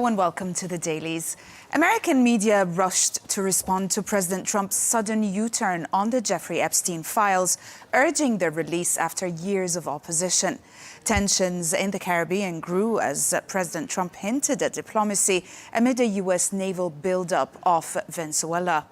Hello and welcome to the Dailies. American media rushed to respond to President Trump's sudden U-turn on the Jeffrey Epstein files, urging their release after years of opposition. Tensions in the Caribbean grew as President Trump hinted at diplomacy amid a U.S. naval buildup off Venezuela.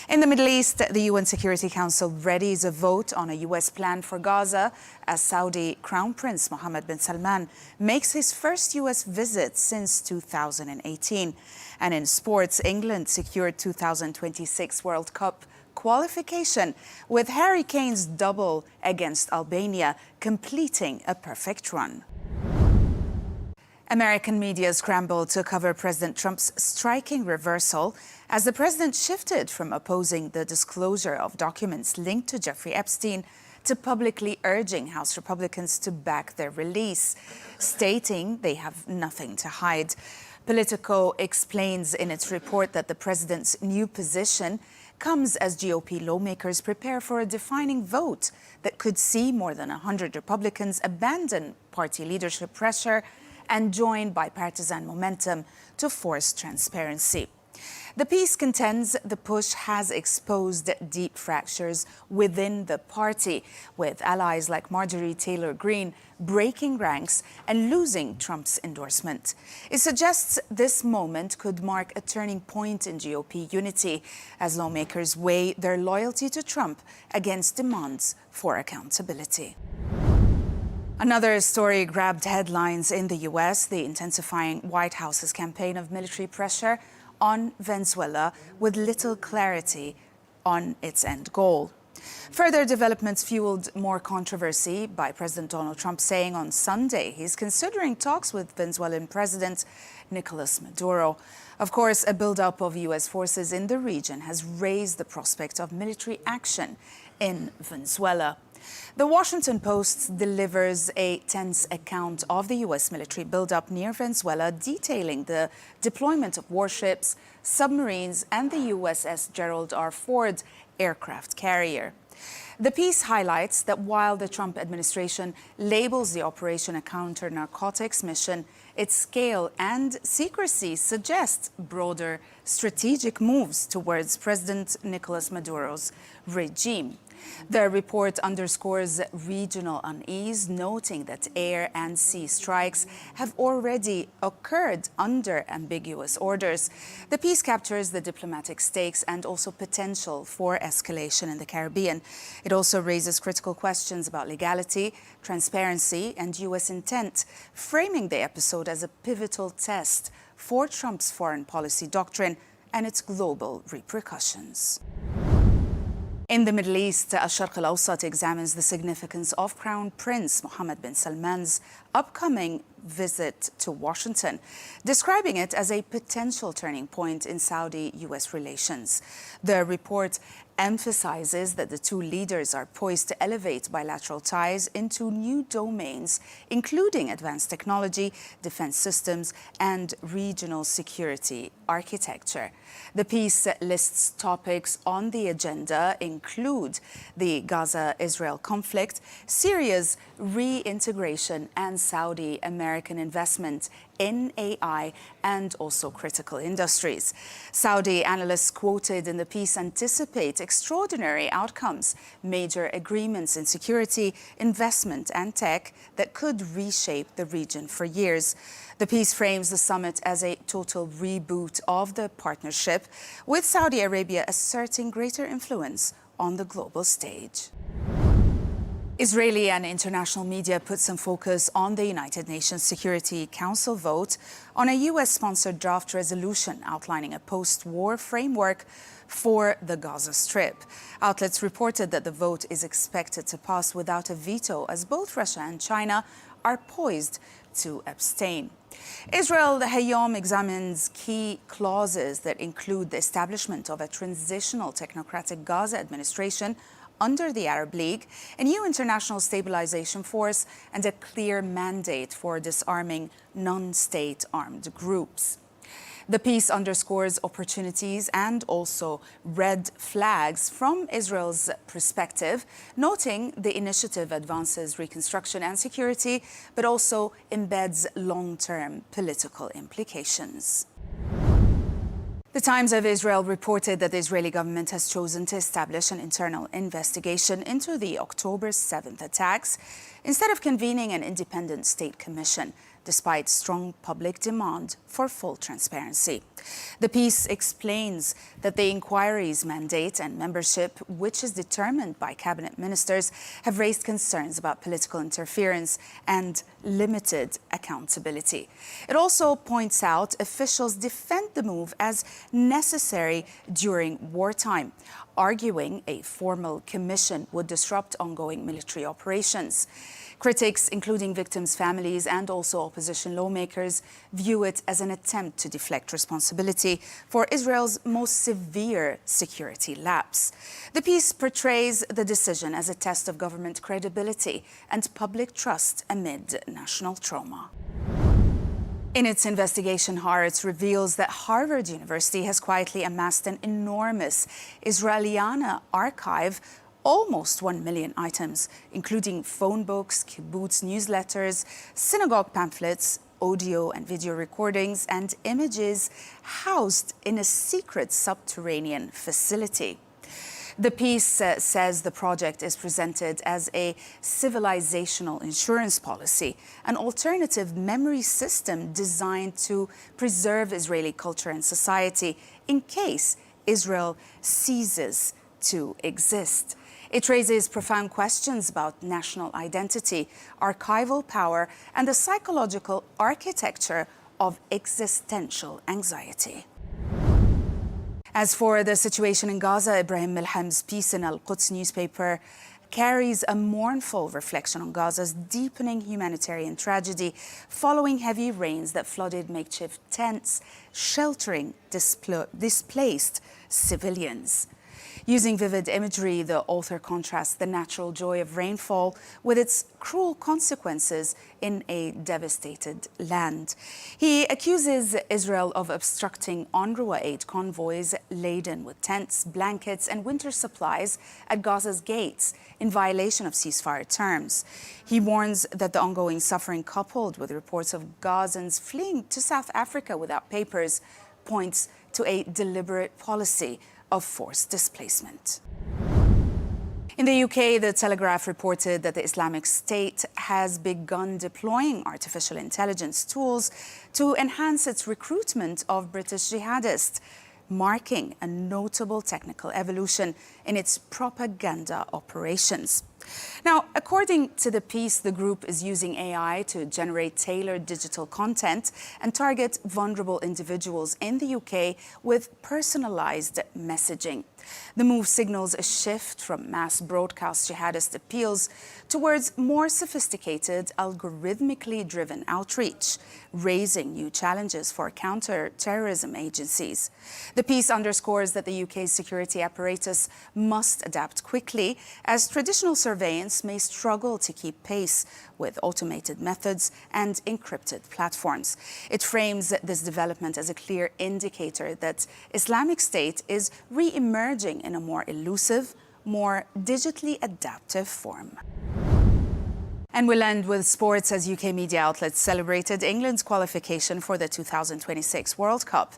In the Middle East, the UN Security Council readies a vote on a U.S. plan for Gaza as Saudi Crown Prince Mohammed bin Salman makes his first U.S. visit since 2018. And in sports, England secured 2026 World Cup qualification with Harry Kane's double against Albania, completing a perfect run. American media scrambled to cover President Trump's striking reversal as the president shifted from opposing the disclosure of documents linked to Jeffrey Epstein to publicly urging House Republicans to back their release, stating they have nothing to hide. Politico explains in its report that the president's new position comes as GOP lawmakers prepare for a defining vote that could see more than 100 Republicans abandon party leadership pressure and join bipartisan momentum to force transparency. The piece contends the push has exposed deep fractures within the party, with allies like Marjorie Taylor Greene breaking ranks and losing Trump's endorsement. It suggests this moment could mark a turning point in GOP unity as lawmakers weigh their loyalty to Trump against demands for accountability. Another story grabbed headlines in the U.S., the intensifying White House's campaign of military pressure on Venezuela with little clarity on its end goal. Further developments fueled more controversy by President Donald Trump saying on Sunday he's considering talks with Venezuelan President Nicolas Maduro. Of course, a buildup of U.S. forces in the region has raised the prospect of military action in Venezuela. The Washington Post delivers a tense account of the U.S. military buildup near Venezuela, detailing the deployment of warships, submarines, and the USS Gerald R. Ford aircraft carrier. The piece highlights that while the Trump administration labels the operation a counter-narcotics mission, its scale and secrecy suggest broader strategic moves towards President Nicolas Maduro's regime. The report underscores regional unease, noting that air and sea strikes have already occurred under ambiguous orders. The piece captures the diplomatic stakes and also potential for escalation in the Caribbean. It also raises critical questions about legality, transparency, and U.S. intent, framing the episode as a pivotal test for Trump's foreign policy doctrine and its global repercussions. In the Middle East, Al-Sharq Al-Awsat examines the significance of Crown Prince Mohammed bin Salman's upcoming visit to Washington, describing it as a potential turning point in Saudi-US relations. The report emphasizes that the two leaders are poised to elevate bilateral ties into new domains, including advanced technology, defense systems, and regional security architecture. The piece lists topics on the agenda include the Gaza-Israel conflict, Syria's reintegration, and Saudi-American investment in AI and also critical industries. Saudi analysts quoted in the piece anticipate extraordinary outcomes, major agreements in security, investment and tech that could reshape the region for years. The piece frames the summit as a total reboot of the partnership, with Saudi Arabia asserting greater influence on the global stage. Israeli and international media put some focus on the United Nations Security Council vote on a U.S.-sponsored draft resolution outlining a post-war framework for the Gaza Strip. Outlets reported that the vote is expected to pass without a veto, as both Russia and China are poised to abstain. Israel Hayom examines key clauses that include the establishment of a transitional technocratic Gaza administration under the Arab League, a new international stabilization force, and a clear mandate for disarming non-state armed groups. The piece underscores opportunities and also red flags from Israel's perspective, noting the initiative advances reconstruction and security, but also embeds long-term political implications. The Times of Israel reported that the Israeli government has chosen to establish an internal investigation into the October 7th attacks instead of convening an independent state commission, despite strong public demand for full transparency. The piece explains that the inquiry's mandate and membership, which is determined by cabinet ministers, have raised concerns about political interference and limited accountability. It also points out officials defend the move as necessary during wartime, arguing a formal commission would disrupt ongoing military operations. Critics, including victims' families and also opposition lawmakers, view it as an attempt to deflect responsibility for Israel's most severe security lapse. The piece portrays the decision as a test of government credibility and public trust amid national trauma. In its investigation, Haaretz reveals that Harvard University has quietly amassed an enormous Israeliana archive, almost 1 million items, including phone books, kibbutz newsletters, synagogue pamphlets, audio and video recordings, and images housed in a secret subterranean facility. The piece says the project is presented as a civilizational insurance policy, an alternative memory system designed to preserve Israeli culture and society in case Israel ceases to exist. It raises profound questions about national identity, archival power, and the psychological architecture of existential anxiety. As for the situation in Gaza, Ibrahim Milham's piece in Al-Quds newspaper carries a mournful reflection on Gaza's deepening humanitarian tragedy following heavy rains that flooded makeshift tents, sheltering displaced civilians. Using vivid imagery, the author contrasts the natural joy of rainfall with its cruel consequences in a devastated land. He accuses Israel of obstructing UNRWA aid convoys laden with tents, blankets, and winter supplies at Gaza's gates in violation of ceasefire terms. He warns that the ongoing suffering, coupled with reports of Gazans fleeing to South Africa without papers, points to a deliberate policy of forced displacement. In the UK, The Telegraph reported that the Islamic State has begun deploying artificial intelligence tools to enhance its recruitment of British jihadists, marking a notable technical evolution in its propaganda operations. Now, according to the piece, the group is using AI to generate tailored digital content and target vulnerable individuals in the UK with personalized messaging. The move signals a shift from mass broadcast jihadist appeals towards more sophisticated, algorithmically driven outreach, raising new challenges for counter-terrorism agencies. The piece underscores that the UK's security apparatus must adapt quickly, as traditional surveillance may struggle to keep pace with automated methods and encrypted platforms. It frames this development as a clear indicator that Islamic State is re-emerging in a more elusive, more digitally adaptive form. And we'll end with sports, as UK media outlets celebrated England's qualification for the 2026 World Cup.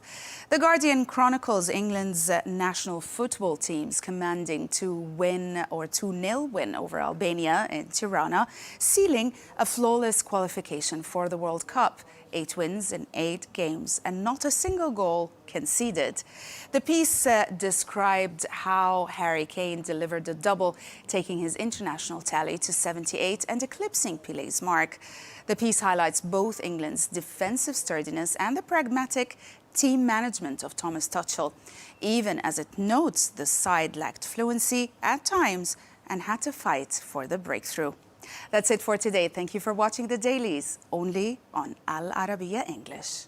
The Guardian chronicles England's national football team's commanding 2-0 win over Albania in Tirana, sealing a flawless qualification for the World Cup. 8 wins in 8 games and not a single goal conceded. The piece described how Harry Kane delivered a double, taking his international tally to 78 and eclipsing Pelé's mark. The piece highlights both England's defensive sturdiness and the pragmatic team management of Thomas Tuchel, even as it notes the side lacked fluency at times and had to fight for the breakthrough. That's it for today. Thank you for watching the Dailies, only on Al Arabiya English.